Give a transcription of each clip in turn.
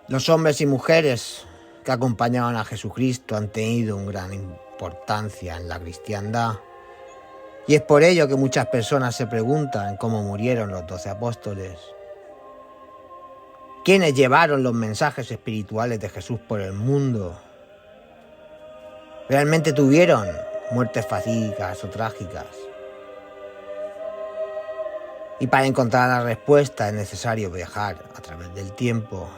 Los hombres y mujeres que acompañaban a Jesucristo han tenido una gran importancia en la cristiandad. Y es por ello que muchas personas se preguntan cómo murieron los 12 apóstoles. ¿Quiénes llevaron los mensajes espirituales de Jesús por el mundo? ¿Realmente tuvieron muertes fatídicas o trágicas? Y para encontrar la respuesta es necesario viajar a través del tiempo.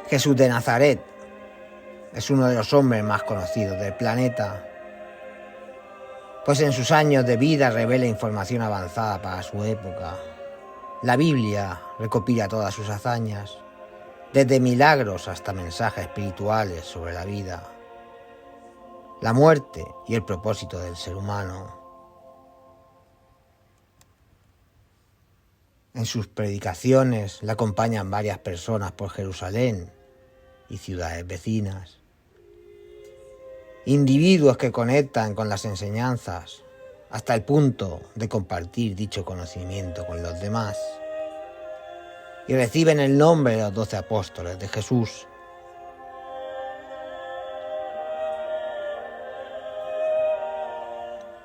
Jesús de Nazaret es uno de los hombres más conocidos del planeta, pues en sus años de vida revela información avanzada para su época. La Biblia recopila todas sus hazañas, desde milagros hasta mensajes espirituales sobre la vida, la muerte y el propósito del ser humano. En sus predicaciones le acompañan varias personas por Jerusalén y ciudades vecinas. Individuos que conectan con las enseñanzas hasta el punto de compartir dicho conocimiento con los demás y reciben el nombre de los 12 apóstoles de Jesús.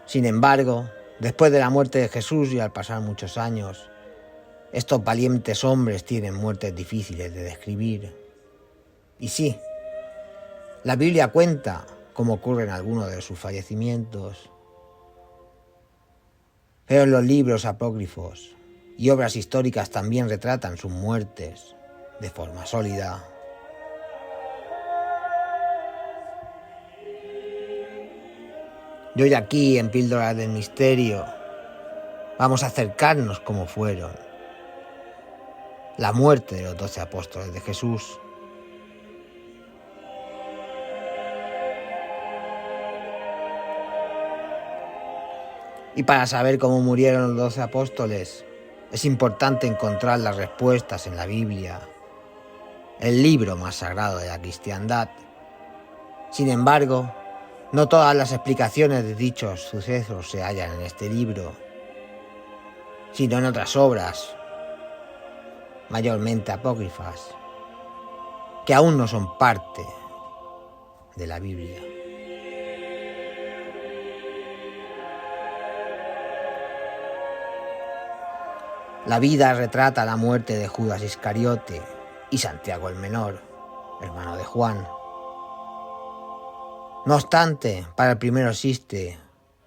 Sin embargo, después de la muerte de Jesús y al pasar muchos años, estos valientes hombres tienen muertes difíciles de describir. Y sí, la Biblia cuenta cómo ocurren algunos de sus fallecimientos, pero en los libros apócrifos y obras históricas también retratan sus muertes de forma sólida. Y hoy aquí, en Píldoras del Misterio, vamos a acercarnos cómo fueron la muerte de los 12 apóstoles de Jesús. Y para saber cómo murieron los 12 apóstoles, es importante encontrar las respuestas en la Biblia, el libro más sagrado de la cristiandad. Sin embargo, no todas las explicaciones de dichos sucesos se hallan en este libro, sino en otras obras, mayormente apócrifas, que aún no son parte de la Biblia. La vida retrata la muerte de Judas Iscariote y Santiago el Menor, hermano de Juan. No obstante, para el primero existe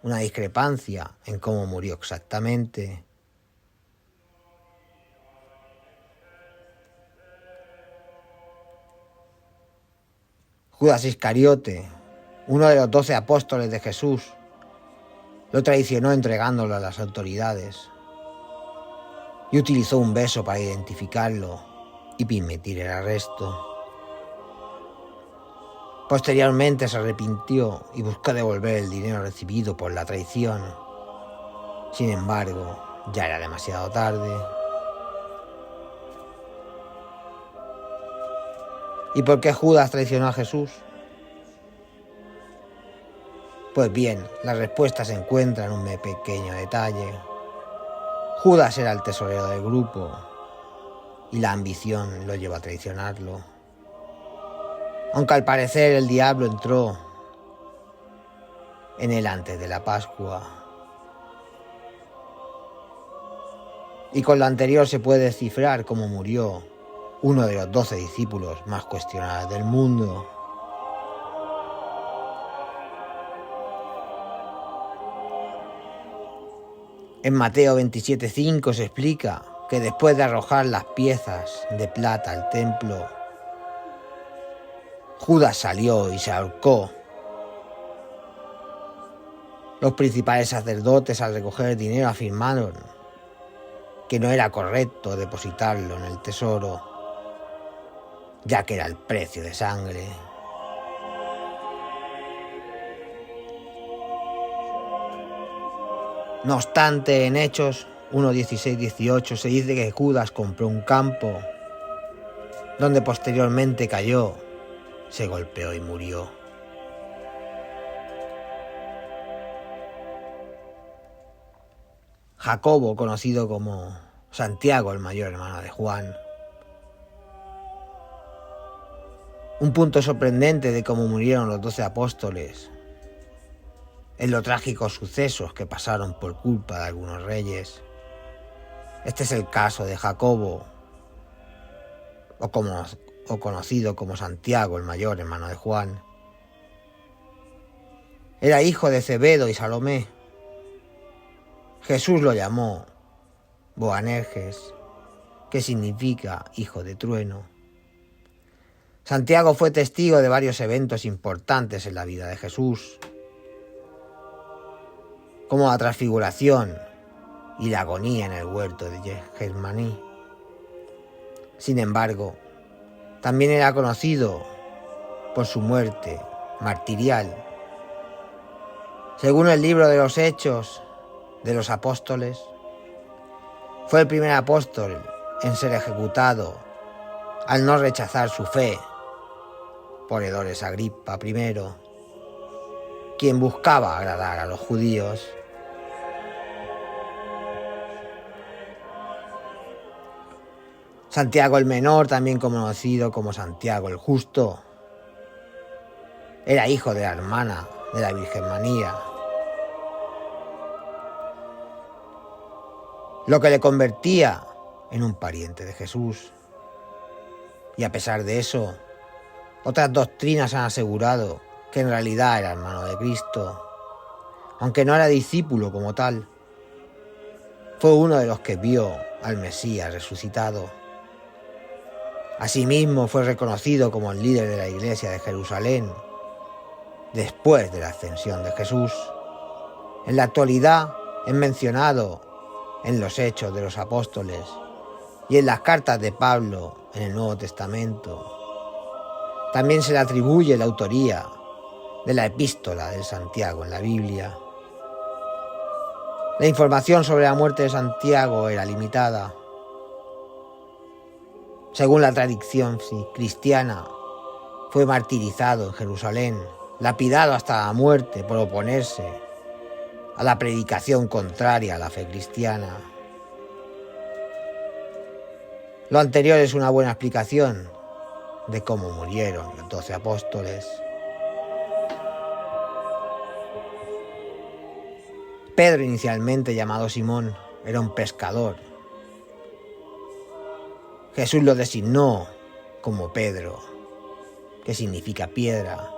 una discrepancia en cómo murió exactamente. Judas Iscariote, uno de los 12 apóstoles de Jesús, lo traicionó entregándolo a las autoridades y utilizó un beso para identificarlo y permitir el arresto. Posteriormente se arrepintió y buscó devolver el dinero recibido por la traición. Sin embargo, ya era demasiado tarde. ¿Y por qué Judas traicionó a Jesús? Pues bien, la respuesta se encuentra en un pequeño detalle. Judas era el tesorero del grupo y la ambición lo llevó a traicionarlo. Aunque al parecer el diablo entró en él antes de la Pascua. Y con lo anterior se puede descifrar cómo murió uno de los 12 discípulos más cuestionados del mundo. En Mateo 27:5 se explica que después de arrojar las piezas de plata al templo, Judas salió y se ahorcó. Los principales sacerdotes, al recoger el dinero, afirmaron que no era correcto depositarlo en el tesoro, ya que era el precio de sangre. No obstante, en Hechos 1:16-18 se dice que Judas compró un campo, donde posteriormente cayó, se golpeó y murió. Jacobo, conocido como Santiago, el mayor hermano de Juan. Un punto sorprendente de cómo murieron los 12 apóstoles en los trágicos sucesos que pasaron por culpa de algunos reyes. Este es el caso de Jacobo, o conocido como Santiago, el mayor hermano de Juan. Era hijo de Zebedo y Salomé. Jesús lo llamó Boanerges, que significa hijo de trueno. Santiago fue testigo de varios eventos importantes en la vida de Jesús, como la transfiguración y la agonía en el huerto de Getsemaní. Sin embargo, también era conocido por su muerte martirial. Según el libro de los Hechos de los Apóstoles, fue el primer apóstol en ser ejecutado al no rechazar su fe por Herodes Agripa I, quien buscaba agradar a los judíos. Santiago el Menor, también conocido como Santiago el Justo, era hijo de la hermana de la Virgen María, lo que le convertía en un pariente de Jesús. Y a pesar de eso, otras doctrinas han asegurado que en realidad era hermano de Cristo, aunque no era discípulo como tal. Fue uno de los que vio al Mesías resucitado. Asimismo, fue reconocido como el líder de la Iglesia de Jerusalén después de la ascensión de Jesús. En la actualidad es mencionado en los Hechos de los Apóstoles y en las cartas de Pablo en el Nuevo Testamento. También se le atribuye la autoría de la epístola de Santiago en la Biblia. La información sobre la muerte de Santiago era limitada. Según la tradición cristiana, fue martirizado en Jerusalén, lapidado hasta la muerte por oponerse a la predicación contraria a la fe cristiana. Lo anterior es una buena explicación de cómo murieron los 12 apóstoles. Pedro, inicialmente llamado Simón, era un pescador. Jesús lo designó como Pedro, que significa piedra,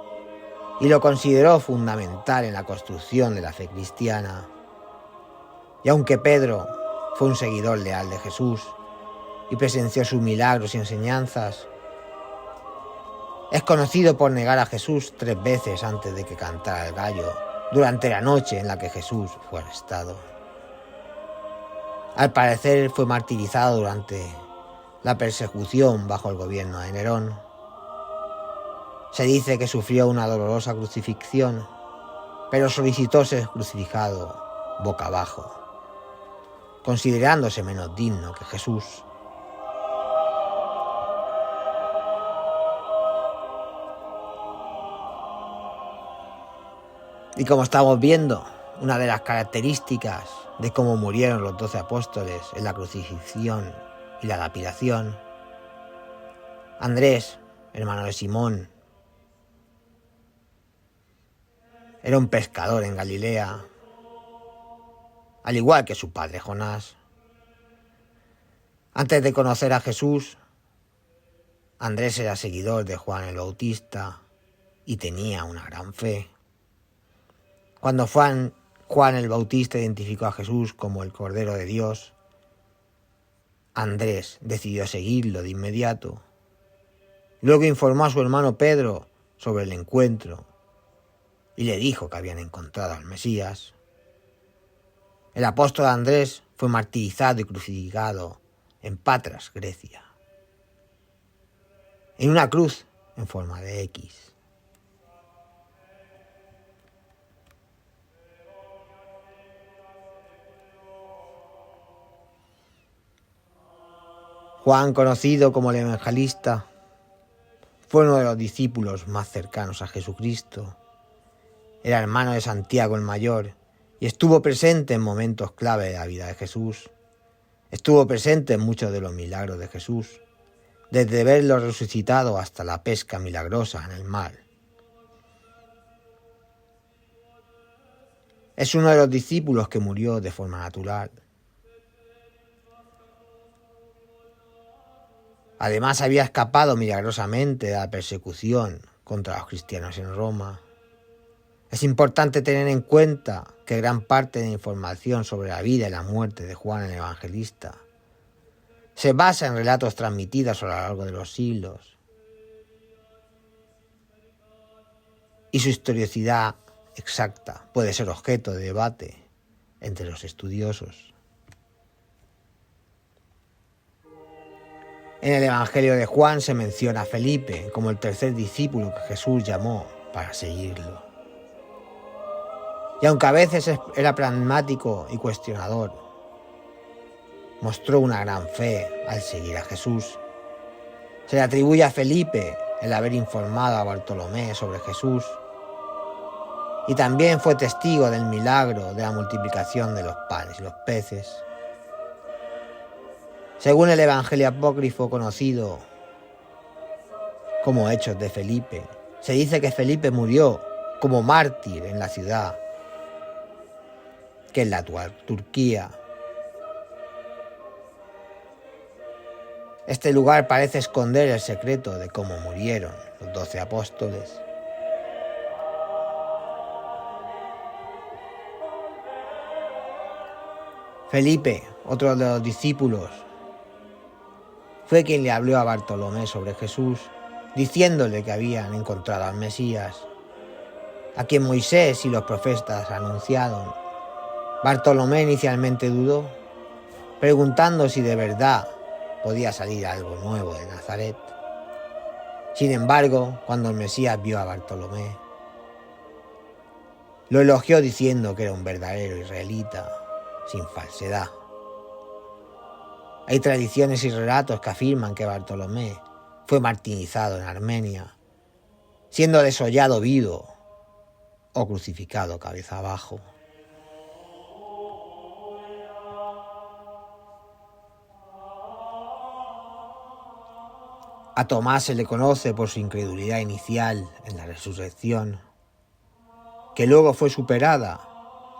y lo consideró fundamental en la construcción de la fe cristiana. Y aunque Pedro fue un seguidor leal de Jesús y presenció sus milagros y enseñanzas, es conocido por negar a Jesús 3 veces antes de que cantara el gallo, durante la noche en la que Jesús fue arrestado. Al parecer fue martirizado durante la persecución bajo el gobierno de Nerón. Se dice que sufrió una dolorosa crucifixión, pero solicitó ser crucificado boca abajo, considerándose menos digno que Jesús. Y como estamos viendo, una de las características de cómo murieron los 12 apóstoles es la crucifixión y la lapidación. Andrés, hermano de Simón, era un pescador en Galilea, al igual que su padre Jonás. Antes de conocer a Jesús, Andrés era seguidor de Juan el Bautista y tenía una gran fe. Cuando Juan el Bautista identificó a Jesús como el Cordero de Dios, Andrés decidió seguirlo de inmediato. Luego informó a su hermano Pedro sobre el encuentro y le dijo que habían encontrado al Mesías. El apóstol Andrés fue martirizado y crucificado en Patras, Grecia, en una cruz en forma de X. Juan, conocido como el evangelista, fue uno de los discípulos más cercanos a Jesucristo. Era hermano de Santiago el Mayor y estuvo presente en momentos clave de la vida de Jesús. Estuvo presente en muchos de los milagros de Jesús, desde verlo resucitado hasta la pesca milagrosa en el mar. Es uno de los discípulos que murió de forma natural. Además, había escapado milagrosamente de la persecución contra los cristianos en Roma. Es importante tener en cuenta que gran parte de la información sobre la vida y la muerte de Juan el Evangelista se basa en relatos transmitidos a lo largo de los siglos, y su historicidad exacta puede ser objeto de debate entre los estudiosos. En el Evangelio de Juan se menciona a Felipe como el tercer discípulo que Jesús llamó para seguirlo. Y aunque a veces era pragmático y cuestionador, mostró una gran fe al seguir a Jesús. Se le atribuye a Felipe el haber informado a Bartolomé sobre Jesús, y también fue testigo del milagro de la multiplicación de los panes y los peces. Según el Evangelio apócrifo conocido como Hechos de Felipe, se dice que Felipe murió como mártir en la ciudad, que es la actual Turquía. Este lugar parece esconder el secreto de cómo murieron los 12 apóstoles. Felipe, otro de los discípulos, fue quien le habló a Bartolomé sobre Jesús, diciéndole que habían encontrado al Mesías, a quien Moisés y los profetas anunciaron. Bartolomé inicialmente dudó, preguntando si de verdad podía salir algo nuevo de Nazaret. Sin embargo, cuando el Mesías vio a Bartolomé, lo elogió diciendo que era un verdadero israelita, sin falsedad. Hay tradiciones y relatos que afirman que Bartolomé fue martirizado en Armenia, siendo desollado vivo o crucificado cabeza abajo. A Tomás se le conoce por su incredulidad inicial en la resurrección, que luego fue superada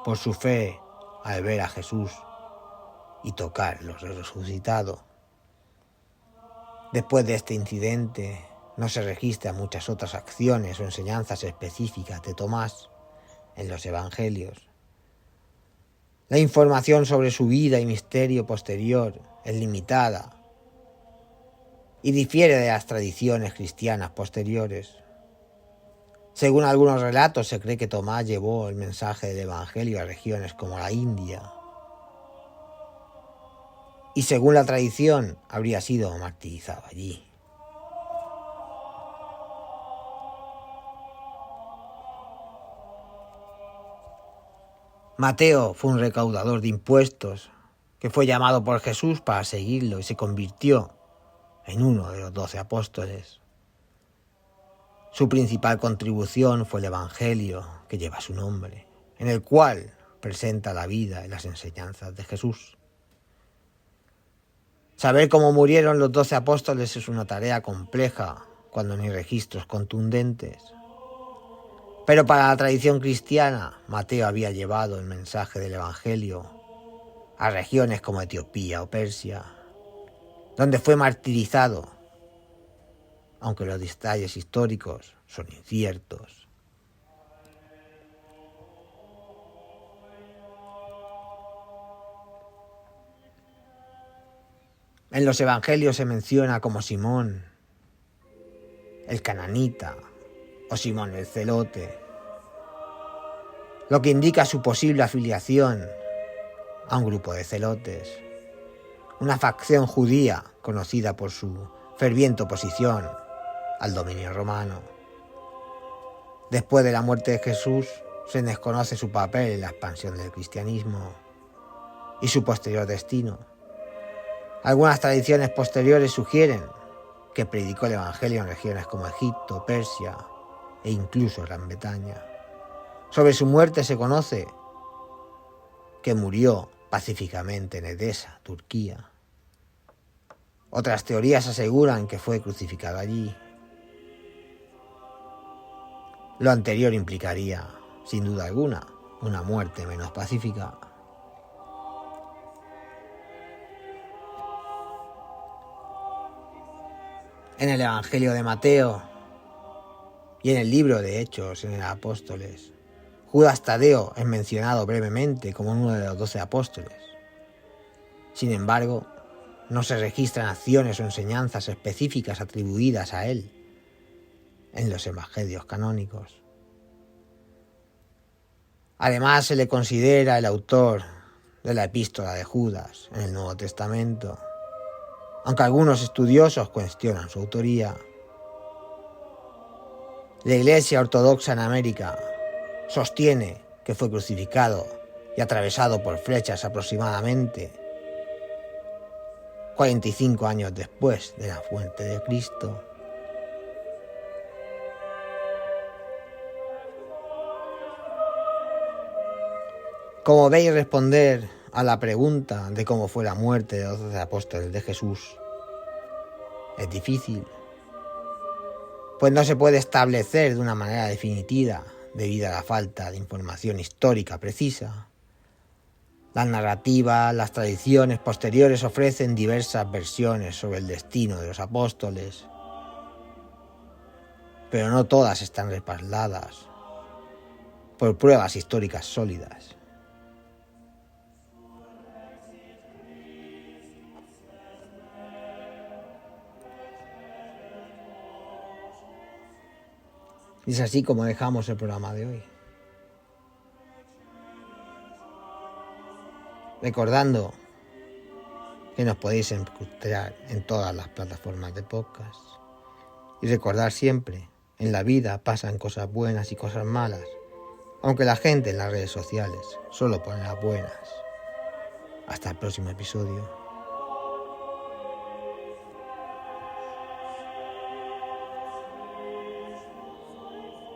por su fe al ver a Jesús y tocar los resucitados. Después de este incidente, no se registran muchas otras acciones o enseñanzas específicas de Tomás en los evangelios. La información sobre su vida y misterio posterior es limitada y difiere de las tradiciones cristianas posteriores. Según algunos relatos, se cree que Tomás llevó el mensaje del evangelio a regiones como la India, y según la tradición, habría sido martirizado allí. Mateo fue un recaudador de impuestos que fue llamado por Jesús para seguirlo y se convirtió en uno de los 12 apóstoles. Su principal contribución fue el Evangelio que lleva su nombre, en el cual presenta la vida y las enseñanzas de Jesús. Saber cómo murieron los 12 apóstoles es una tarea compleja cuando no hay registros contundentes. Pero para la tradición cristiana, Mateo había llevado el mensaje del Evangelio a regiones como Etiopía o Persia, donde fue martirizado, aunque los detalles históricos son inciertos. En los evangelios se menciona como Simón el cananita o Simón el celote, lo que indica su posible afiliación a un grupo de celotes, una facción judía conocida por su ferviente oposición al dominio romano. Después de la muerte de Jesús, se desconoce su papel en la expansión del cristianismo y su posterior destino. Algunas tradiciones posteriores sugieren que predicó el Evangelio en regiones como Egipto, Persia e incluso Gran Bretaña. Sobre su muerte se conoce que murió pacíficamente en Edesa, Turquía. Otras teorías aseguran que fue crucificado allí. Lo anterior implicaría, sin duda alguna, una muerte menos pacífica. En el Evangelio de Mateo y en el libro de Hechos en el Apóstoles, Judas Tadeo es mencionado brevemente como uno de los 12 apóstoles. Sin embargo, no se registran acciones o enseñanzas específicas atribuidas a él en los evangelios canónicos. Además, se le considera el autor de la epístola de Judas en el Nuevo Testamento, aunque algunos estudiosos cuestionan su autoría. La Iglesia Ortodoxa en América sostiene que fue crucificado y atravesado por flechas aproximadamente 45 años después de la muerte de Cristo. Como veis, responder a la pregunta de cómo fue la muerte de los 12 apóstoles de Jesús es difícil, pues no se puede establecer de una manera definitiva debido a la falta de información histórica precisa. Las narrativas, las tradiciones posteriores ofrecen diversas versiones sobre el destino de los apóstoles, pero no todas están respaldadas por pruebas históricas sólidas. Y es así como dejamos el programa de hoy. Recordando que nos podéis encontrar en todas las plataformas de podcast. Y recordar siempre, en la vida pasan cosas buenas y cosas malas, aunque la gente en las redes sociales solo pone las buenas. Hasta el próximo episodio.